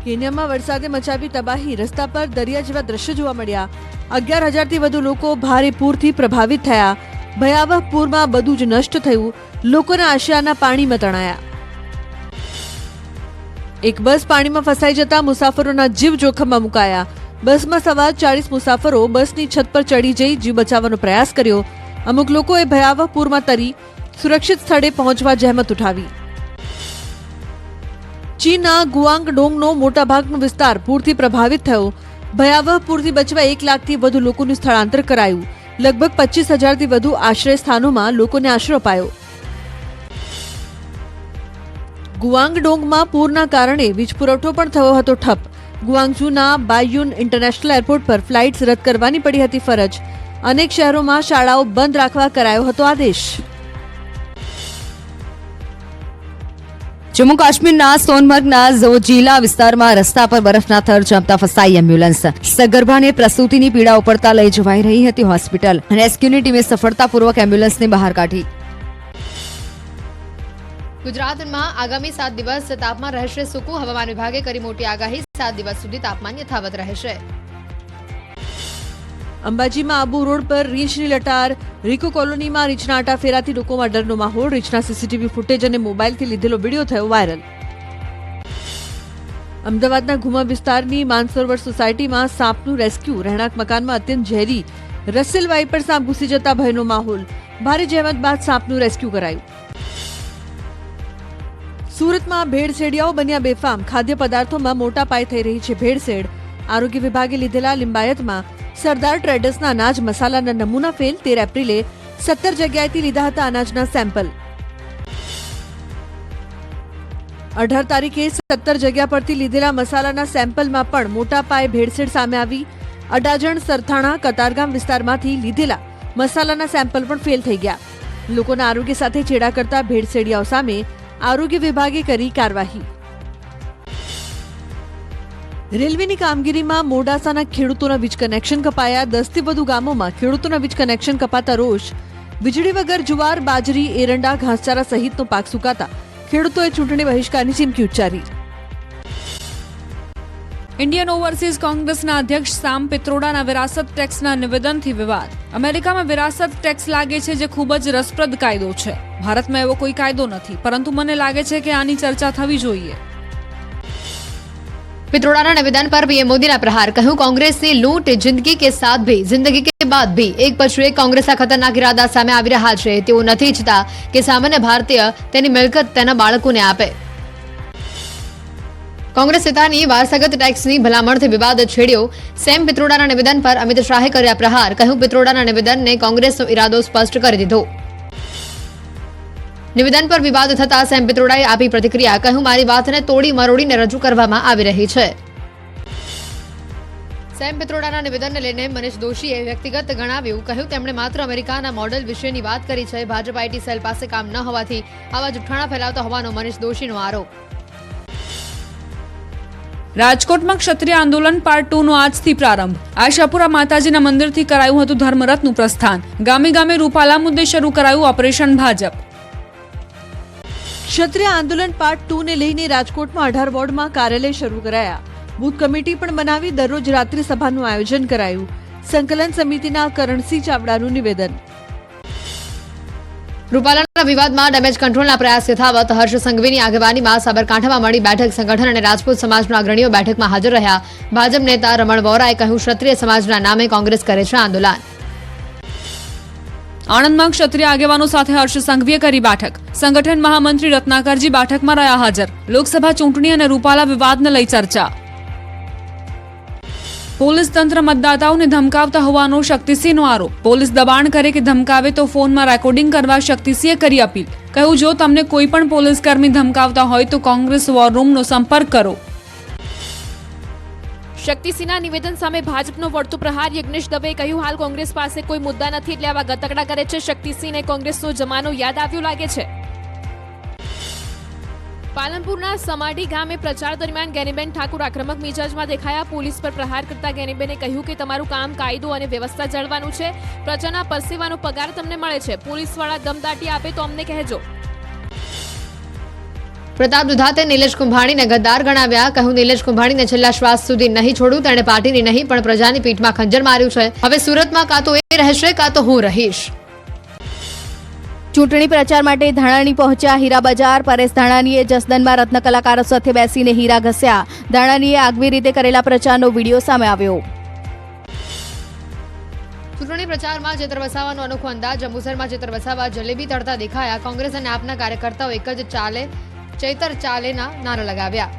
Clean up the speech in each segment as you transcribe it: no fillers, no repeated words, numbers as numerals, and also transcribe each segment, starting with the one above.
કેન્યામાં વરસાદે મચાવી તબાહી, રસ્તા પર દરિયા જેવા દ્રશ્યો જોવા મળ્યા। 11,000થી વધુ લોકો ભારે પૂરથી પ્રભાવિત થયા। ભયાવહ પૂરમાં બધું જ નષ્ટ થયું, લોકોના આશયાના પાણીમાં તણાયા। એક બસ પાણીમાં ફસાઈ જતા મુસાફરોના જીવ જોખમમાં મુકાયા। બસમાં સવાર 40 મુસાફરો બસની છત પર ચડી જઈ જીવ બચાવવાનો પ્રયાસ કર્યો। અમુક લોકોએ ભયાવહ પૂરમાં તરી સુરક્ષિત સ્થળે પહોંચવા જહેમત ઉઠાવી। ચીનના ગુઆંગડોંગનો મોટાભાગનો વિસ્તાર પૂરથી પ્રભાવિત થયો। ભયાવહ પૂરથી બચવા 1 લાખથી વધુ લોકોનું સ્થળાંતર કરાયું। લગભગ 25,000થી વધુ આશ્રય સ્થાનોમાં લોકોને આશરો અપાયો। ગુઆંગડોંગમાં પૂરના કારણે વીજ પુરવઠો પણ થયો હતો ઠપ। ગુઆંગઝુના બાયુન ઇન્ટરનેશનલ એરપોર્ટ પર ફ્લાઇટ્સ રદ કરવાની પડી હતી ફરજ। અનેક શહેરોમાં શાળાઓ બંધ રાખવા કરાયો હતો આદેશ। જમ્મુ કાશ્મીરના સોનમર્ગના ઝોજીલા વિસ્તારમાં રસ્તા પર બરફના થર જમતા ફસાઈ એમ્બ્યુલન્સ। સગર્ભાને પ્રસૂતિની પીડા ઉપડતા લઈ જવાઈ રહી હતી હોસ્પિટલ। રેસ્ક્યુની ટીમે સફળતાપૂર્વક એમ્બ્યુલન્સને બહાર કાઢી। ગુજરાતમાં આગામી 7 દિવસ તાપમાન રહેશે સૂકું। હવામાન વિભાગે કરી મોટી આગાહી, 7 દિવસ સુધી તાપમાન યથાવત રહેશે। અંબાજીમાં આબુ રોડ પર રીંછની લટાર, રીકો કોલોનીમાં રીંછના આટા ફેરાથી લોકોમાં ડરનો માહોલ। રીંછના સીસીટીવી ફૂટેજ અને મોબાઈલથી લીધેલો વિડીયો થયો વાયરલ। અમદાવાદના ઘુમા વિસ્તારની માનસરોવર સોસાયટીમાં સાપનું રેસ્ક્યુ। રહેણાંક મકાનમાં અત્યંત ઝેરી રસેલ વાઇપર સાપ ઘૂસી જતા ભયનો માહોલ। ભારે જહેમત બાદ સાપનું રેસ્ક્યુ કરાયું। સુરતમાં ભેળસેડિયાઓ બન્યા બેફામ, ખાદ્ય પદાર્થોમાં મોટા પાયે થઈ રહી છે ભેળસેળ। આરોગ્ય વિભાગે લીધેલા લિંબાયતમાં સરદાર ટ્રેડર્સના અનાજ મસાલાના નમૂના ફેલ। 13 એપ્રિલે 17 જગ્યાએથી લીધા હતા અનાજના સેમ્પલ। 18 તારીખે 17 જગ્યા પરથી લીધેલા મસાલાના સેમ્પલમાં પણ મોટા પાયે ભેળસેળ સામે આવી। અડાજણ, સરથાણા, કતારગામ વિસ્તારમાંથી લીધેલા મસાલાના સેમ્પલ પણ ફેલ થઈ ગયા। લોકોના આરોગ્ય સાથે છેડા કરતા ભેળસેડિયાઓ સામે આરોગ્ય વિભાગે કરી કાર્યવાહી। રેલવેની કામગીરીમાં મોડાસાના ખેડૂતોના વીજ કનેક્શન કપાયા। 10થી વધુ ગામોમાં ખેડૂતોના વીજ કનેક્શન કપાતા રોષ। વીજળી વગર જુવાર, બાજરી, એરંડા, ઘાસચારા સહિતનો પાક સુકાતા ખેડૂતોએ ચૂંટણી બહિષ્કારની ચીમકી ઉચ્ચારી। ઇન્ડિયન ઓવરસીઝ કોંગ્રેસના અધ્યક્ષ સામ પિત્રોડાના વિરાસત ટેક્સના નિવેદનથી વિવાદ। અમેરિકામાં વિરાસત ટેક્સ લાગે છે જે ખૂબ જ રસપ્રદ કાયદો છે। ભારતમાં એવો કોઈ કાયદો નથી, પરંતુ મને લાગે છે કે આની ચર્ચા થવી જોઈએ। पित्रोड़ा निवेदन पर पीएम मोदी ने प्रहार, कहूं कांग्रेस ने लूट जिंदगी के साथ भी जिंदगी के बाद भी एक पछू एक कांग्रेसना खतरनाक इरादा सामे आवी रह्या छे। तेओ नथी इच्छता के सामान्य भारतीय तेनी मिलकत तेना बाळकोने आपे। कांग्रेस नेतानी वारसागत टेक्सनी भलामणथी विवाद छेड्यो। सेम पित्रोडाना निवेदन पर अमित शाहे कर्या प्रहार, कहूं पित्रोडाना निवेदनने कांग्रेसनो इरादो स्पष्ट करी दीधो। निवेदन पर विवाद थता सेम पित्रोडाए आपी प्रतिक्रिया, कहूं मारी वातने तोड़ी मरोड़ीने रजू करवामां आवी रही छे। सेम पित्रोडाना निवेदनने लईने मनीष दोशीए व्यक्तिगत गणाव्युं, कहूं તેમણે માત્ર અમેરિકાના મોડેલ વિશેની વાત કરી છે। ભાજપ આઈટી સેલ પાસે કામ ન હોવાથી આવા જુઠ્ઠાણા ફેલાવતો હોવાનો મનીષ દોશીનો આરોપ। રાજકોટમાં ક્ષત્રિય આંદોલન પાર્ટ 2 નો આજથી પ્રારંભ। આશાપુરા માતાજીના મંદિરથી કરાયું હતું ધર્મરથનું પ્રસ્થાન। ગામે ગામે રૂપાલા મુદ્દે શરૂ કરાયું ઓપરેશન ભાજપ। ક્ષત્રિય આંદોલન પાર્ટ 2 ને લઈને રાજકોટમાં 18 વોર્ડમાં કાર્યાલય શરૂ કરાયા। બૂથ કમિટી પણ બનાવી દરરોજ રાત્રિ સભાનું આયોજન કરાયું। સંકલન સમિતિના કરણસિંહ ચાવડાનું નિવેદન। રૂપાલાના વિવાદમાં ડેમેજ કંટ્રોલના પ્રયાસ યથાવત। હર્ષ સંઘવીની આગેવાનીમાં સાબરકાંઠામાં મળી બેઠક। સંગઠન અને રાજપૂત સમાજના અગ્રણીઓ બેઠકમાં હાજર રહ્યા। ભાજપ નેતા રમણ વોરાએ કહ્યું, ક્ષત્રિય સમાજના નામે કોંગ્રેસ કરે છે આંદોલન। આણંદમાં ક્ષત્રિય આગેવાનો સાથે હર્ષ સંઘવીએ કરી બેઠક। સંગઠન મહામંત્રી રત્નાકરજી બેઠકમાં રહ્યા હાજર। લોકસભા ચૂંટણી અને રૂપાલા વિવાદને લઈ ચર્ચા। પોલીસ તંત્ર મતદાતાઓને ધમકાવતા હોવાનો શક્તિસિંહનો આરોપ। પોલીસ દબાણ કરે કે ધમકાવે તો ફોનમાં રેકોર્ડિંગ કરવા શક્તિસિંહે કરી અપીલ। કહ્યું, જો તમને કોઈ પણ પોલીસ કર્મી ધમકાવતા હોય તો કોંગ્રેસ વોર રૂમનો સંપર્ક કરો। શક્તિસિંહના નિવેદન સામે ભાજપનો વળતો પ્રહાર। યજ્ઞેશ દવેએ કહ્યું, હાલ કોંગ્રેસ પાસે કોઈ મુદ્દા નથી એટલે આવા ગતકડા કરે છે। શક્તિસિંહને કોંગ્રેસનો જમાનો યાદ આવ્યો લાગે છે। પાલનપુરના સમાડી ગામે પ્રચાર દરમિયાન ગેનીબેન ઠાકુર આક્રમક મિજાજમાં દેખાયા। પોલીસ પર પ્રહાર કરતા ગેનીબેને કહ્યું કે તમારું કામ કાયદો અને વ્યવસ્થા જાળવવાનું છે। પ્રજાના પરસેવાનો પગાર તમને મળે છે। પોલીસવાળા દમદાટી આપે તો અમને કહેજો। પ્રતાપ દુધાતે નિલેશ કુંભાણીને ગદ્દાર ગણાવ્યા. કહ્યું, નિલેશ કુંભાણીને છેલ્લા શ્વાસ સુધી નહીં છોડું. તેણે પાર્ટીની નહીં પણ પ્રજાની પીઠમાં ખંજર માર્યું છે. હવે સુરતમાં કાં તો એ રહેશે કાં તો હું રહીશ. ચૂંટણી પ્રચાર માટે ધાણાની પહોંચ્યા હીરા બજાર. પરેશ ધાણાણીએ જસદનમાં રત્ન કલાકારો સાથે બેસીને હીરા ઘસ્યા. ધાણાણીએ આગવી રીતે કરેલા પ્રચારનો વિડીયો સામે આવ્યો. ચૂંટણી પ્રચારમાં ચેતર વસાવાનો અનોખો અંદાજ. જંબુસરમાં ચેતર વસાવા જલેબી તળતા દેખાયા. કોંગ્રેસ અને આપના કાર્યકર્તાઓ એક જ ચાલે ચૈતર ચાલેના નારા લગાવ્યા.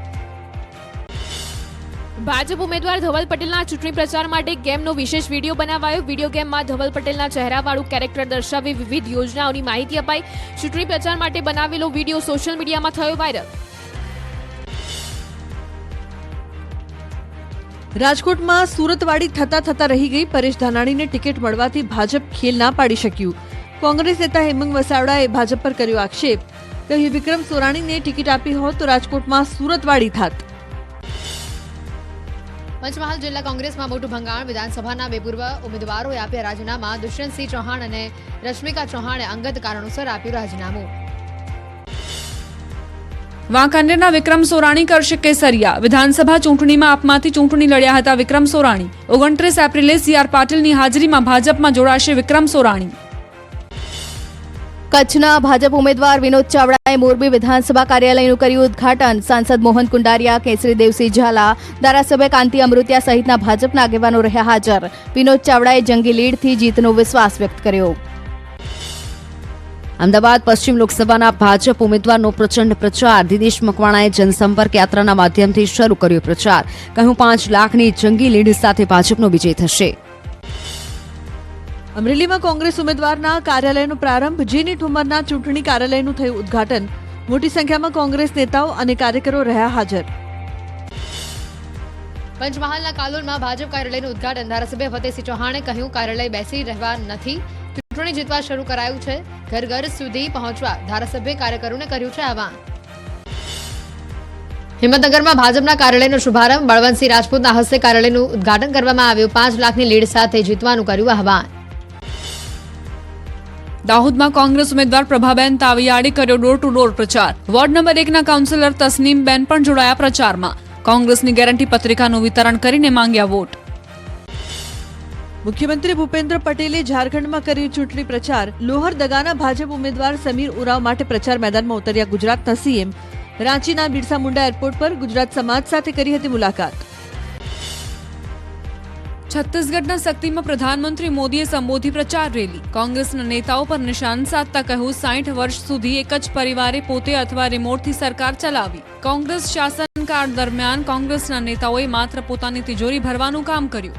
ભાજપ ઉમેદવાર ધવલ પટેલના ચૂંટણી પ્રચાર માટે ગેમનો વિશેષ વિડીયો બનાવાયો. વિડીયો ગેમમાં ધવલ પટેલના ચહેરાવાળું કેરેક્ટર દર્શાવી વિવિધ યોજનાઓની માહિતી અપાઈ. ચૂંટણી પ્રચાર માટે બનાવેલો વિડીયો સોશિયલ મીડિયામાં થયો વાયરલ. રાજકોટમાં સુરતવાડી થતા રહી ગઈ. પરેશ ધાનાણીને ટિકિટ મળવાથી ભાજપ ખેલ ના પાડી શક્યું. કોંગ્રેસ નેતા હેમંગ વસાવડાએ ભાજપ પર કર્યો આક્ષેપ. કહ્યું, વિક્રમ સોરાણીને ટિકિટ આપી હોત તો રાજકોટમાં સુરતવાડી થાત. પંચમહાલ જિલ્લા કોંગ્રેસમાં મોટું ભંગાણ. વિધાનસભાના બે પૂર્વ ઉમેદવારોએ આપ્યા રાજીનામા. દુષ્યંતસિંહ ચૌહાણ અને રશ્મિકા ચૌહાણે અંગત કારણોસર આપ્યું રાજીનામું. વાંકાનેરના વિક્રમ સોરાણી કરશે કેસરિયા. વિધાનસભા ચૂંટણીમાં આપમાંથી ચૂંટણી લડ્યા હતા વિક્રમ સોરાણી. 29 એપ્રિલે CR પાટીલની હાજરીમાં ભાજપમાં જોડાશે વિક્રમ સોરાણી. કચ્છના ભાજપ ઉમેદવાર વિનોદ ચાવડાએ મોરબી વિધાનસભા કાર્યાલયનું કર્યું ઉદ્ઘાટન. સાંસદ મોહન કુંડારિયા, કેસરી દેવસિંહ ઝાલા, ધારાસભ્ય કાંતિ અમૃતિયા સહિતના ભાજપના આગેવાનો રહ્યા હાજર. વિનોદ ચાવડાએ જંગી લીડથી જીતનો વિશ્વાસ વ્યક્ત કર્યો. અમદાવાદ પશ્ચિમ લોકસભાના ભાજપ ઉમેદવારનો પ્રચંડ પ્રચાર. દિનેશ મકવાણાએ જનસંપર્ક યાત્રાના માધ્યમથી શરૂ કર્યો પ્રચાર. કહ્યું, 5 લાખની જંગી લીડ સાથે ભાજપનો વિજય થશે. અમરેલીમાં કોંગ્રેસ ઉમેદવારના કાર્યાલયનો પ્રારંભ. જેની ઠુમરના ચૂંટણી કાર્યાલયનું થયું ઉદ્ઘાટન. મોટી સંખ્યામાં કોંગ્રેસ નેતાઓ અને કાર્યકરો રહ્યા હાજર. પંચમહાલના કાલોલમાં ભાજપ કાર્યાલયનું ઉદ્ઘાટન. ધારાસભ્ય ફતેહસિંહ ચૌહાણે કહ્યું, કાર્યાલય બેસી રહેવા નથી, ચૂંટણી જીતવા શરૂ કરાયું છે. ઘર ઘર સુધી પહોંચવા ધારાસભ્ય કાર્યકરોને કર્યું છે આહવાન. હિંમતનગરમાં ભાજપના કાર્યાલયનો શુભારંભ. બળવંતસિંહ રાજપૂતના હસ્તે કાર્યાલયનું ઉદ્ઘાટન કરવામાં આવ્યું. 5 લાખની લીડ સાથે જીતવાનું કર્યું આહવાન. દાહોદમાં કોંગ્રેસ ઉમેદવાર પ્રભાબેન તાવિયાડે કર્યો ડોર ટુ ડોર પ્રચાર. વોર્ડ નંબર 1ના કાઉન્સિલર તસ્નીમબેન પણ જોડાયા પ્રચારમાં. કોંગ્રેસની ગેરંટી પત્રિકાનું વિતરણ કરીને માંગ્યા વોટ. મુખ્યમંત્રી ભૂપેન્દ્ર પટેલે ઝારખંડમાં કર્યું ચૂંટણી પ્રચાર. લોહરદગાના ભાજપ ઉમેદવાર સમીર ઉરાવ માટે પ્રચાર મેદાનમાં ઉતર્યા ગુજરાતના CM. રાંચીના બિરસા મુંડા એરપોર્ટ પર ગુજરાત સમાજ સાથે કરી હતી મુલાકાત. છત્તીસગઢના શક્તિમાં પ્રધાનમંત્રી મોદીએ સંબોધી પ્રચાર રેલી. કોંગ્રેસના નેતાઓ પર નિશાન સાધતા કહ્યું, 60 વર્ષ સુધી એક જ પરિવારે પોતે અથવા રિમોટથી સરકાર ચલાવી. કોંગ્રેસ શાસનકાળ દરમિયાન કોંગ્રેસના નેતાઓએ માત્ર પોતાની તિજોરી ભરવાનું કામ કર્યું.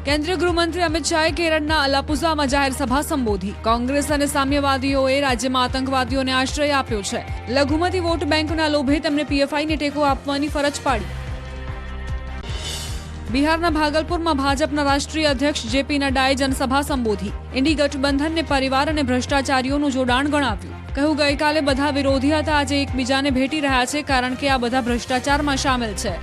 કેન્દ્રીય ગૃહમંત્રી અમિત શાહે કેરળના અલાપુઝામાં જાહેર સભા સંબોધી. કોંગ્રેસ અને સામ્યવાદીઓએ રાજ્યમાં આતંકવાદીઓને આશ્રય આપ્યો છે. લઘુમતી વોટ બેંકના લોભે તેમને PFIને ટેકો આપવાની ફરજ પાડી. બિહારના ભાગલપુરમાં ભાજપના રાષ્ટ્રીય અધ્યક્ષ JP નડ્ડાએ જનસભા સંબોધી. ઇન્ડી ગઠબંધનને પરિવાર અને ભ્રષ્ટાચારીઓનું જોડાણ ગણાવ્યું. કહ્યું, ગઈકાલે બધા વિરોધી હતા, આજે એકબીજાને ભેટી રહ્યા છે કારણ કે આ બધા ભ્રષ્ટાચારમાં સામેલ છે.